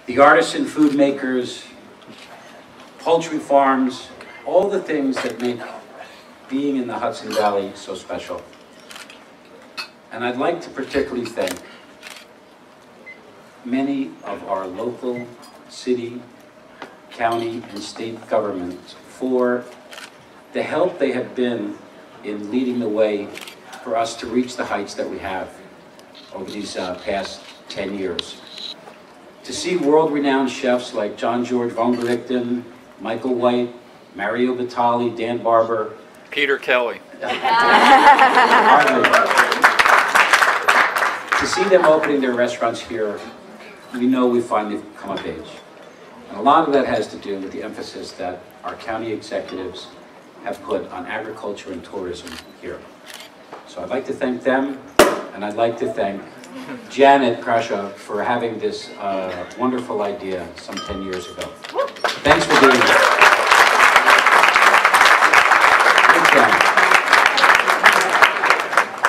the artisan food makers, poultry farms, all the things that make being in the Hudson Valley so special. And I'd like to particularly thank many of our local, city, county, and state governments for the help they have been in leading the way for us to reach the heights that we have over these past 10 years. To see world-renowned chefs like John George von Gerichten, Michael White, Mario Batali, Dan Barber, Peter Kelly. To see them opening their restaurants here, we know we finally come of age. And a lot of that has to do with the emphasis that our county executives have put on agriculture and tourism here. So I'd like to thank them, and I'd like to thank Janet Krasha for having this wonderful idea some 10 years ago. Thanks for being here.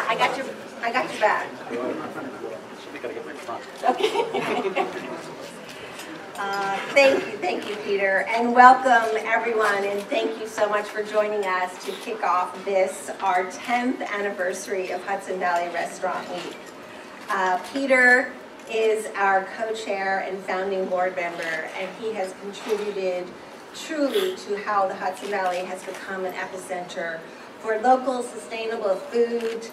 I got your back. Okay. Thank you, Peter, and welcome everyone, and thank you so much for joining us to kick off this, our 10th anniversary of Hudson Valley Restaurant Week. Peter is our co-chair and founding board member, and he has contributed truly to how the Hudson Valley has become an epicenter for local, sustainable food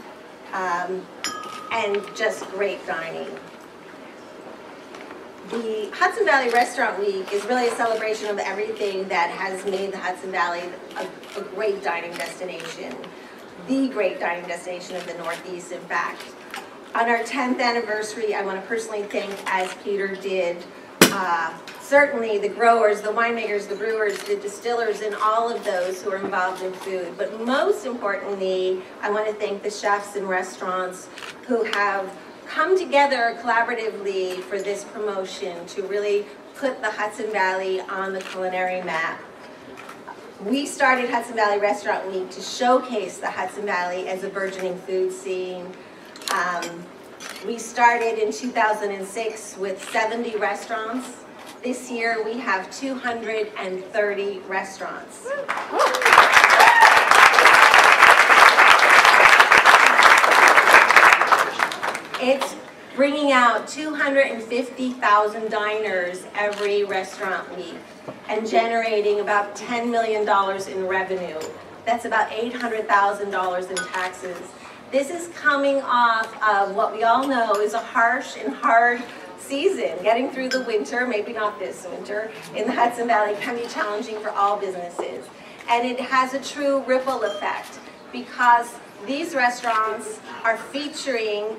and just great dining. The Hudson Valley Restaurant Week is really a celebration of everything that has made the Hudson Valley a great dining destination, the great dining destination of the Northeast, in fact. On our 10th anniversary, I want to personally thank, as Peter did, certainly the growers, the winemakers, the brewers, the distillers, and all of those who are involved in food. But most importantly, I want to thank the chefs and restaurants who have come together collaboratively for this promotion to really put the Hudson Valley on the culinary map. We started Hudson Valley Restaurant Week to showcase the Hudson Valley as a burgeoning food scene. We started in 2006 with 70 restaurants. This year we have 230 restaurants. It's bringing out 250,000 diners every restaurant week and generating about $10 million in revenue. That's about $800,000 in taxes. This is coming off of what we all know is a harsh and hard season. Getting through the winter, maybe not this winter, in the Hudson Valley can be challenging for all businesses. And it has a true ripple effect because these restaurants are featuring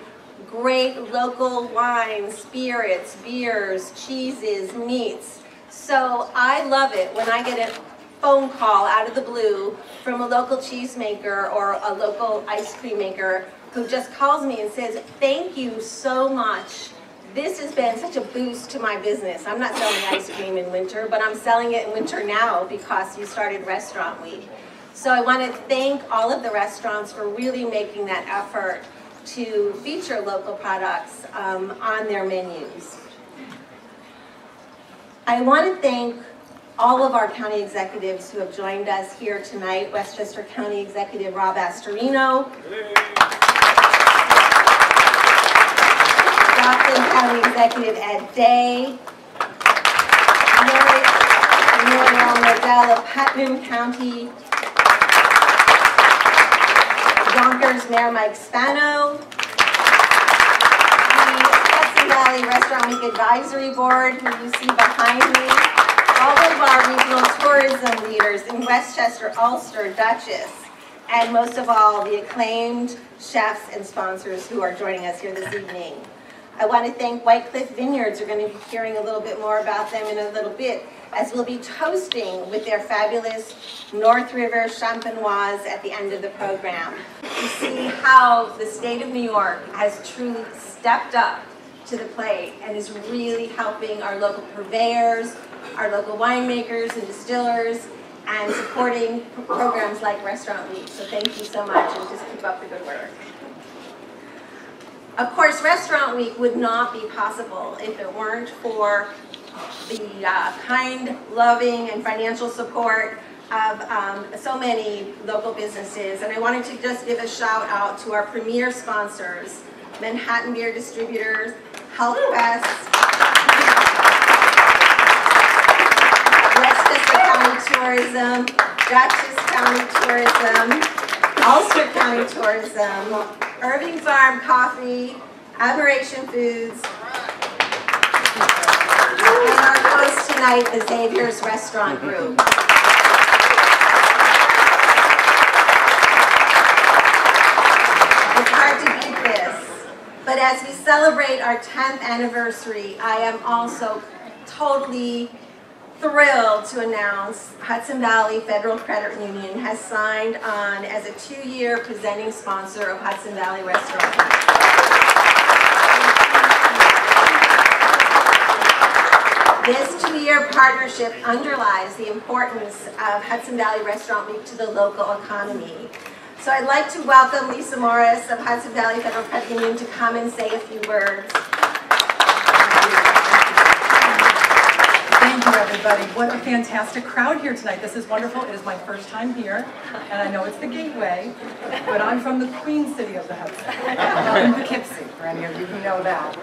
great local wines, spirits, beers, cheeses, meats. So I love it when I get a phone call out of the blue from a local cheesemaker or a local ice cream maker who just calls me and says, "Thank you so much. This has been such a boost to my business. I'm not selling ice cream in winter, but I'm selling it in winter now because you started Restaurant Week." So I want to thank all of the restaurants for really making that effort to feature local products on their menus. I want to thank all of our county executives who have joined us here tonight. Westchester County Executive Rob Astorino, Rockland County Executive Ed Day, Muriel Nordell of Putnam County, Yonkers Mayor Mike Spano, the Hudson Valley Restaurant Week Advisory Board, who you see behind me, all of our regional tourism leaders in Westchester, Ulster, Dutchess, and most of all, the acclaimed chefs and sponsors who are joining us here this evening. I want to thank White Cliff Vineyards. We're going to be hearing a little bit more about them in a little bit, as we'll be toasting with their fabulous North River Champenoise at the end of the program. To see how the state of New York has truly stepped up to the plate and is really helping our local purveyors, our local winemakers and distillers, and supporting programs like Restaurant Week. So thank you so much, and just keep up the good work. Of course, Restaurant Week would not be possible if it weren't for the kind, loving, and financial support of so many local businesses. And I wanted to just give a shout out to our premier sponsors, Manhattan Beer Distributors, Health Fest, Westchester County Tourism, Dutchess County Tourism, Ulster County Tourism, Irving Farm Coffee, Admiration Foods, and our host tonight, the Xavier's Restaurant Group. It's hard to beat this, but as we celebrate our 10th anniversary, I am also totally thrilled to announce Hudson Valley Federal Credit Union has signed on as a 2-year presenting sponsor of Hudson Valley Restaurant. This 2-year partnership underlies the importance of Hudson Valley Restaurant Week to the local economy. So I'd like to welcome Lisa Morris of Hudson Valley Federal Credit Union to come and say a few words. Thank you, everybody. What a fantastic crowd here tonight. This is wonderful. It is my first time here, and I know it's the gateway, but I'm from the Queen City of the Hudson, in Poughkeepsie, for any of you who know that.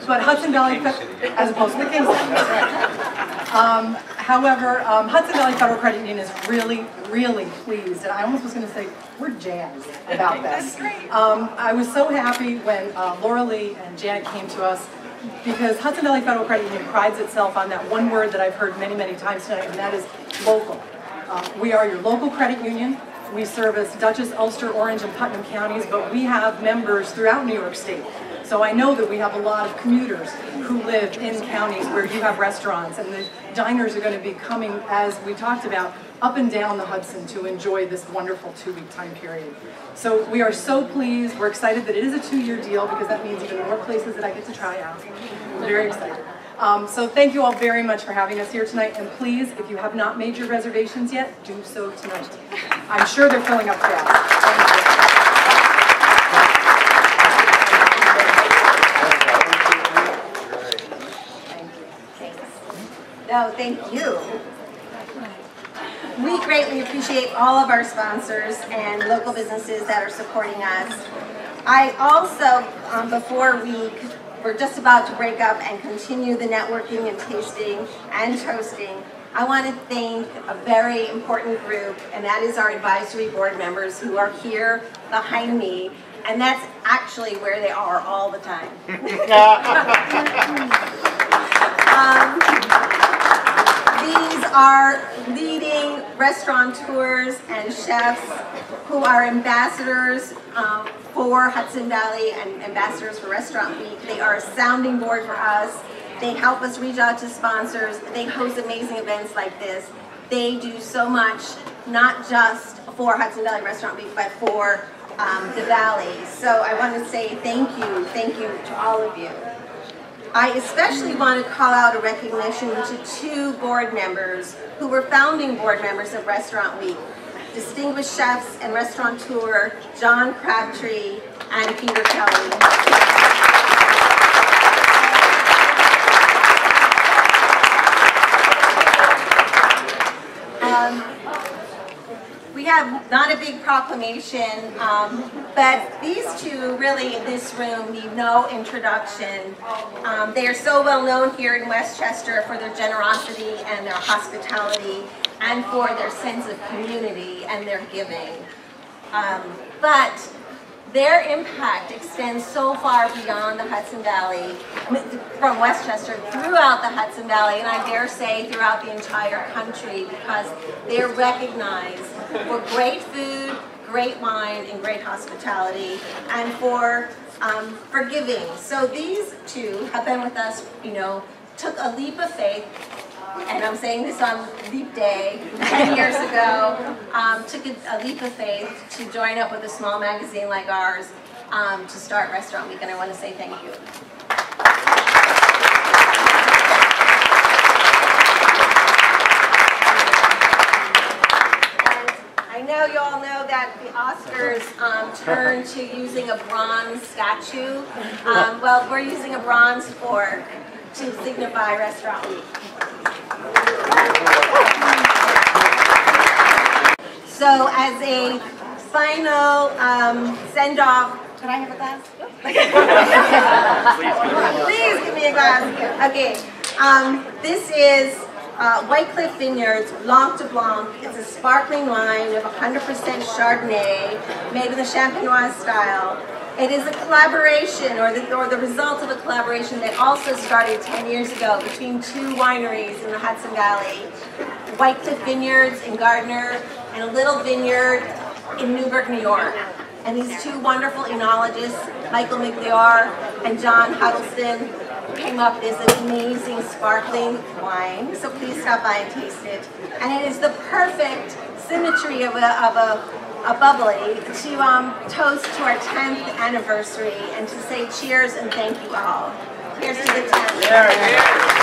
But Hudson Valley, as opposed to the King City, that's right. However, Hudson Valley Federal Credit Union is really, really pleased, and I almost was going to say, we're jazzed about this. I was so happy when Laura Lee and Janet came to us, because Hudson Valley Federal Credit Union prides itself on that one word that I've heard many, many times tonight, and that is local. We are your local credit union. We service Dutchess, Ulster, Orange, and Putnam counties, but we have members throughout New York State. So I know that we have a lot of commuters who live in counties where you have restaurants, and the diners are going to be coming, as we talked about, up and down the Hudson to enjoy this wonderful 2-week time period. So we are so pleased. We're excited that it is a 2-year deal, because that means even more places that I get to try out. We're very excited. So thank you all very much for having us here tonight, and please, if you have not made your reservations yet, do so tonight. I'm sure they're filling up fast. Thank you. No, thank you. We greatly appreciate all of our sponsors and local businesses that are supporting us. I also, before we're just about to break up and continue the networking and tasting and toasting, I want to thank a very important group, and that is our advisory board members who are here behind me, and that's actually where they are all the time. These are leading restaurateurs and chefs who are ambassadors for Hudson Valley and ambassadors for Restaurant Week. They are a sounding board for us. They help us reach out to sponsors. They host amazing events like this. They do so much, not just for Hudson Valley Restaurant Week, but for the Valley. So I want to say thank you to all of you. I especially want to call out a recognition to 2 board members who were founding board members of Restaurant Week, distinguished chefs and restaurateur John Crabtree and Peter Kelly. We have not a big proclamation, but these 2 really in this room need no introduction. They are so well known here in Westchester for their generosity and their hospitality and for their sense of community and their giving. But their impact extends so far beyond the Hudson Valley, from Westchester throughout the Hudson Valley, and I dare say throughout the entire country, because they're recognized for great food, great wine, and great hospitality, and for giving. So these 2 have been with us, took a leap of faith, and I'm saying this on Leap Day 10 years ago, took a leap of faith to join up with a small magazine like ours to start Restaurant Week, and I want to say thank you. I know you all know that the Oscars turned to using a bronze statue. Well, we're using a bronze fork to signify Restaurant Week. So as a final send-off, could I have a glass? Please give me a glass. Okay, this is White Cliff Vineyards Blanc de Blanc. It's a sparkling wine of 100% Chardonnay, made in the Champenoise style. It is a collaboration, or the result of a collaboration that also started 10 years ago between two wineries in the Hudson Valley, White Cliff Vineyards in Gardner, and a little vineyard in Newburgh, New York. And these two wonderful enologists, Michael Migliore and John Huddleston, came up with this amazing sparkling wine. So please stop by and taste it. And it is the perfect symmetry of a bubbly to toast to our 10th anniversary and to say cheers and thank you all. Here's to the 10th.